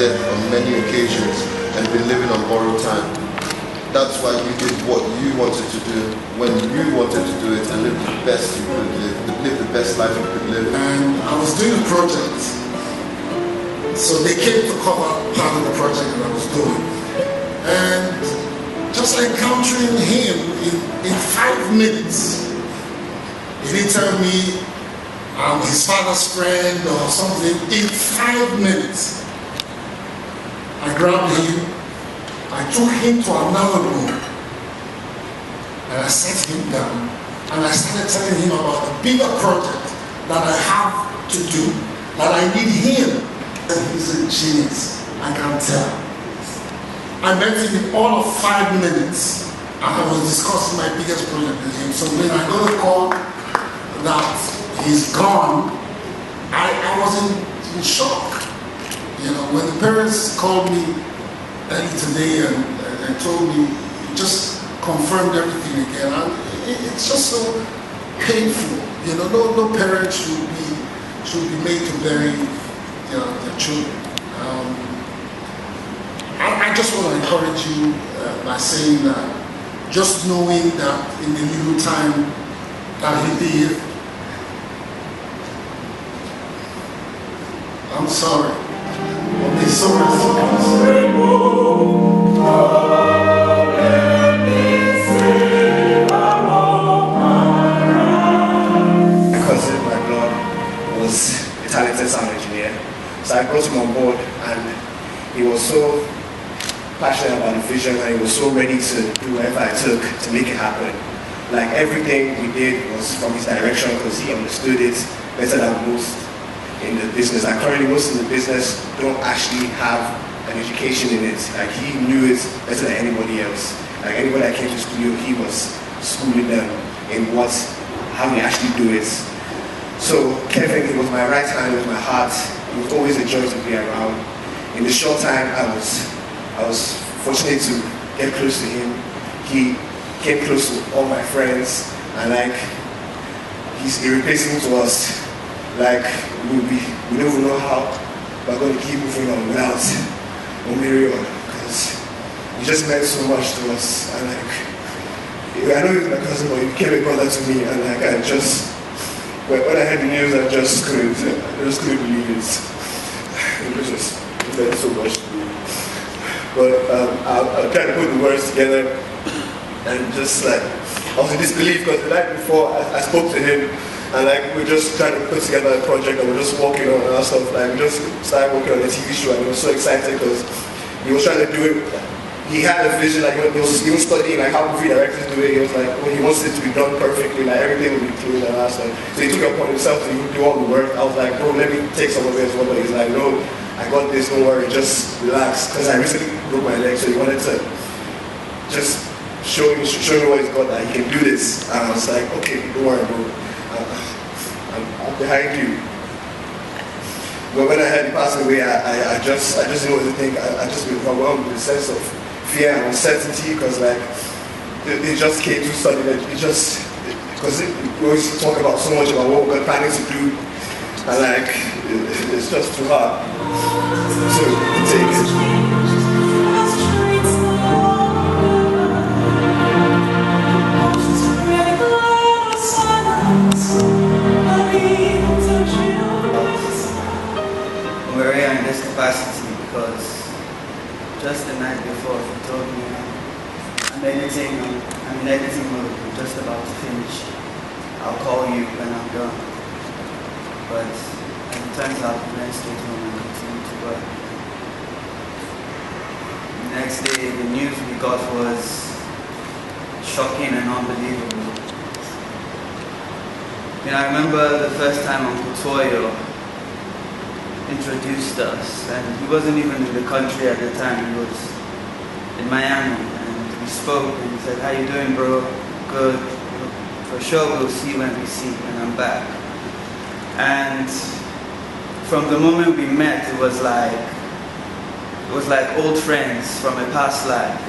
death on many occasions and been living on borrowed time. That's why you did what you wanted to do when you wanted to do it and live the best you could live the best life you could live. And I was doing a project, so they came to cover part of the project that I was doing. And just encountering him in 5 minutes, he didn't tell me I'm his father's friend or something. In 5 minutes, I grabbed him, I took him to another room, and I sat him down, and I started telling him about the bigger project that I have to do, that I need him. And he's a genius, I can tell. I met him in all of 5 minutes, and I was discussing my biggest project with him. So when I got a call that he's gone, I was in shock. You know, when the parents called me early today and told me, just confirmed everything again, and it's just so painful. You know, no parent should be made to bury their children. I just want to encourage you by saying that just knowing that in the little time that he did, I'm sorry. But there's so My cousin, my blood, was a talented sound engineer. So I brought him on board, and he was so passionate about the vision, and he was so ready to do whatever it took to make it happen. Like everything we did was from his direction because he understood it better than most in the business. Like currently most in the business don't actually have an education in it. Like he knew it better than anybody else. Like anybody that came to studio, he was schooling them in how we actually do it. So Kevin, he was my right hand, he was my heart. He was always a joy to be around. In the short time I was fortunate to get close to him. He came close to all my friends, and like he's irritating to us. Like we don't even know how we're going to keep moving on without Omereyon, because he just meant so much to us. And like I know he's my cousin, but he became a brother to me. And like when I heard the news, I just couldn't believe it. It just meant so much to me. But I'll try to put the words together, and just like I was in disbelief because the night before I spoke to him. And like we just trying to put together a project, and we're just working on our stuff. Like we just started working on a TV show, and we were so excited because he was trying to do it. He had a vision, like he was studying like how movie directors do it. He was like, well, he wants it to be done perfectly, like everything will be clean and all stuff. So he took it upon himself to do all the work. I was like, bro, let me take some of it as well. But he's like, no, I got this, don't worry, just relax. Because I recently broke my leg, so he wanted to just show me what he's got, that he can do this. And I was like, okay, don't worry, bro. I'm behind you. But when I heard he passed away, I just didn't know what to think. I just been overwhelmed with a sense of fear and uncertainty, because like it just came too sudden. Because we always talk about so much about what we're planning to do, and like it's just too hard to take it. Omereyon in this capacity because just the night before he told me I'm in editing mode, I'm just about to finish. I'll call you when I'm done. But as it turns out, we went straight home and continued to work. The next day, the news we got was shocking and unbelievable. I remember the first time Uncle Toyo introduced us, and he wasn't even in the country at the time. He was in Miami, and we spoke, and he said, "How you doing, bro? Good. For sure we'll see when we see," and I'm back. And from the moment we met, it was like old friends from a past life.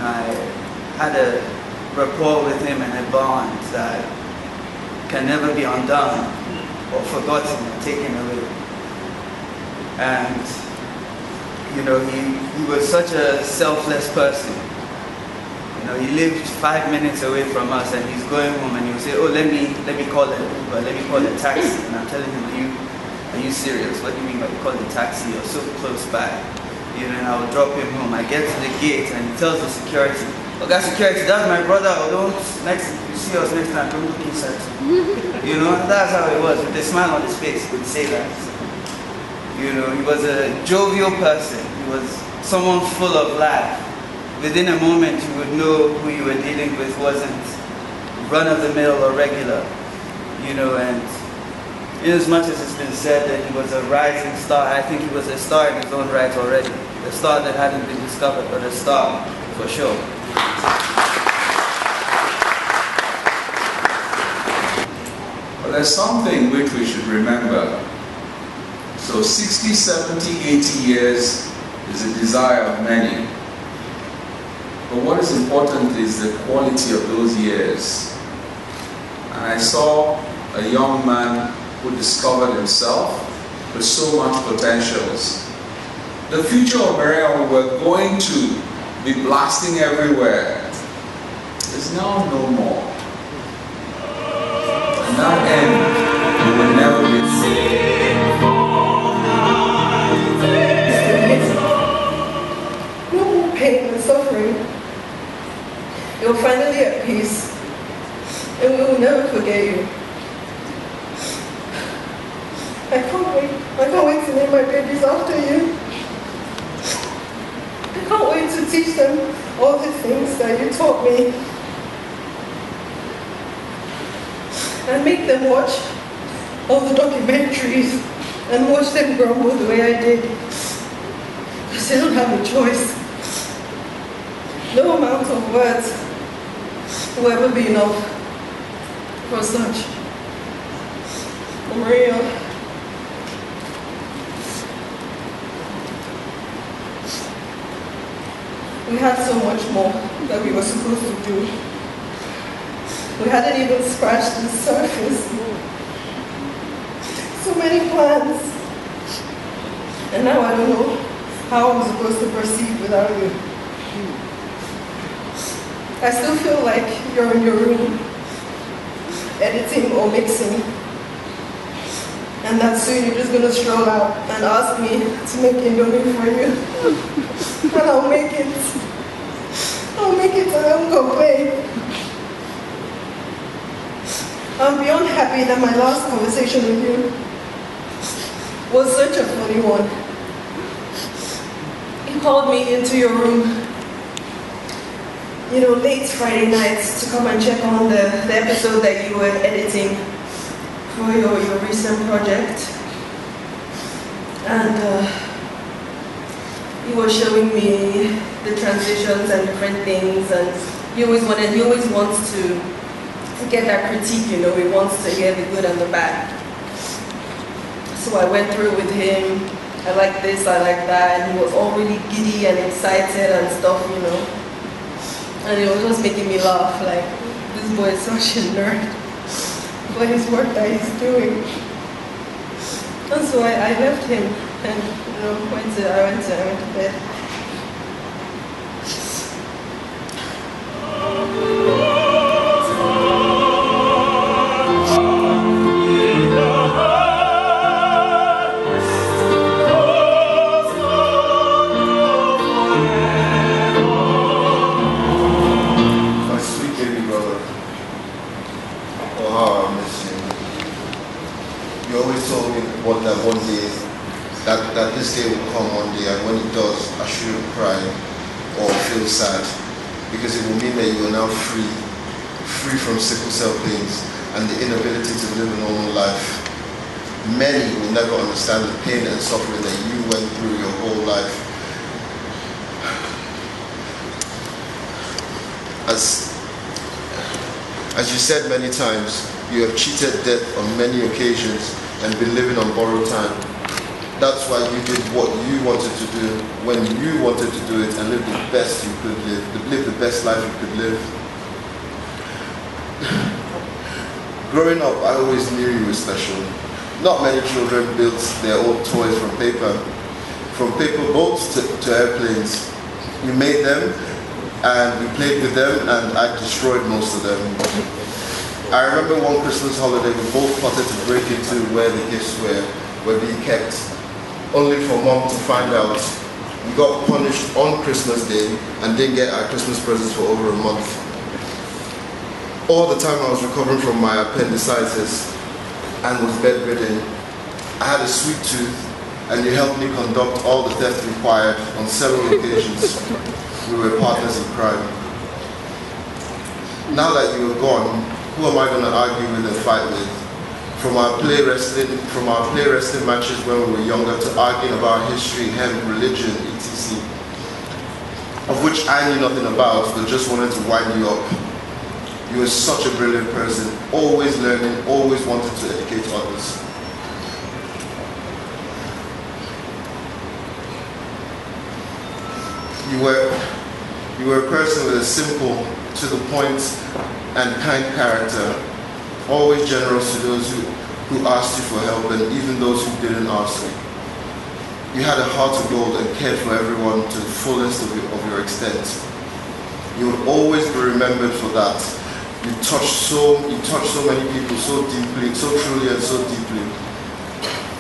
I had a rapport with him and a bond that can never be undone or forgotten or taken away. And You know, he was such a selfless person. You know, he lived 5 minutes away from us, and he's going home, and he would say, "Oh, let me call an Uber, let me call a taxi." And I'm telling him, "Are you serious? What do you mean by you call the taxi? You're so close by." You know, and I would drop him home. I get to the gate, and he tells the security, "Okay, security, that's my brother. Don't you see us next time? Don't look inside." You know, that's how it was. With a smile on his face, he would say that. You know, he was a jovial person. He was someone full of life. Within a moment, you would know who you were dealing with wasn't run-of-the-mill or regular. You know, and in as much as it's been said that he was a rising star, I think he was a star in his own right already. A star that hadn't been discovered, but a star for sure. But there's something which we should remember. So 60, 70, 80 years is a desire of many. But what is important is the quality of those years. And I saw a young man who discovered himself with so much potentials. The future of Omereyon we're going to be blasting everywhere is now no more. And that end will never be seen. No more pain and suffering. You're finally at peace, and we will never forget you. I can't wait. I can't wait to name my babies after you. I can't wait to teach them all the things that you taught me. And make them watch all the documentaries and watch them grumble the way I did. Because they don't have a choice. No amount of words will ever be enough for such. Omereyon, we had so much more that we were supposed to do. We hadn't even scratched the surface. So many plans. And now I don't know how I'm supposed to proceed without you. I still feel like you're in your room, editing or mixing. And that soon you're just gonna stroll out and ask me to make Indomie for you. And I'll make it. I'll make it and I won't complain. I'm beyond happy that my last conversation with you was such a funny one. You called me into your room, you know, late Friday nights to come and check on the episode that you were editing for your recent project. And you were showing me the transitions and different things, and he always wants to get that critique, you know, he wants to hear the good and the bad. So I went through with him, I like this, I like that, and he was all really giddy and excited and stuff, you know. And it was just making me laugh, like, this boy is such a nerd for his work that he's doing. And so I left him and, you know, I went to bed. One day, that this day will come one day, and when it does, I shouldn't cry or feel sad, because it will mean that you are now free from sickle cell pains and the inability to live a normal life. Many will never understand the pain and suffering that you went through your whole life. As you said many times, you have cheated death on many occasions and been living on borrowed time. That's why you did what you wanted to do when you wanted to do it, and live the best you could live the best life you could live. Growing up, I always knew you were special. Not many children built their own toys from paper. from paper boats to airplanes. We made them, and we played with them, and I destroyed most of them. I remember one Christmas holiday, we both plotted to break into where the gifts were being kept, only for Mom to find out. We got punished on Christmas Day and didn't get our Christmas presents for over a month. All the time I was recovering from my appendicitis and was bedridden, I had a sweet tooth, and you helped me conduct all the theft required on several occasions. We were partners in crime. Now that you are gone, who am I going to argue with and fight with? From our play wrestling matches when we were younger to arguing about history, hemp, religion, etc., of which I knew nothing about, but just wanted to wind you up. You were such a brilliant person, always learning, always wanted to educate others. You were a person with a simple, to the point, and kind character, always generous to those who asked you for help and even those who didn't ask. You had a heart of gold and cared for everyone to the fullest of your extent. You would always be remembered for that. You touched so many people so deeply, so truly and so deeply.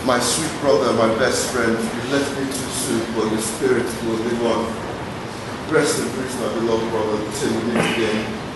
My sweet brother, my best friend, you left me too soon, but your spirit will live on. Rest in peace, my beloved brother, till we meet again.